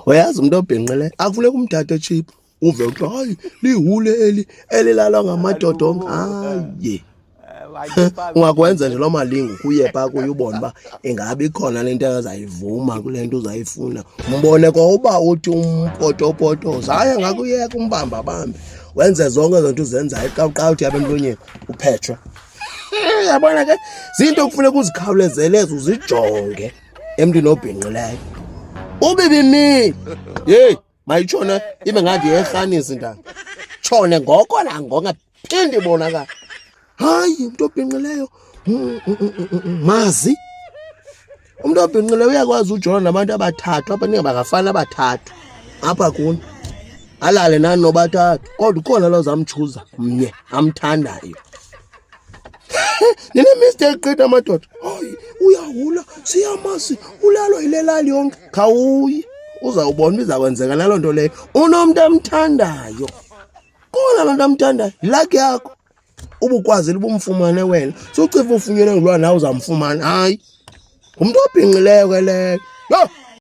Uyazi umuntu obhinqile akufuneka umthathe cheap uve ukuthi hayi lihule elilala ngamadodonga hayi ungakwenza nje lo malingo kuye pha kuye ubone ba engabe ikhona lento azayivuma kule nto uzayifuna umbone kwauba uthi umpotopotoza hayi ngakuyeka umbamba bambe wenze zonke izinto uzenzayo qaqawuthi yabe emlonyeni uPetra yabona ke zinto kufuneka uzikhawulezeleze uzijonge emntwini obhinqileyo ubibi mini hey mayitshona ibe ngathi yehanisi ndaba tshone ngoko nangoko phinde ibonakala hayi umuntu obhinqileyo mazi umuntu obhinqileyo uyakwazi ujona nabantu abathathu apha ningabangafana abathathu apha kuni alale nani nobathathu kodwa ukhona lo zamchuza mnye amthandayo nine mistake qeda amadoda hayi uyahula siyamasi ulalo ilelali yonke khawuyi uzawubona izakwenzeka naloo nto leyo unomuntu amthandayo khona abantu amthandayo lucky yakho ubukwazile ubumfumane wena sochifa ufunyenwe ngulwa nawe uzamfumana hayi umuntu obhinqileyo ke leyo yo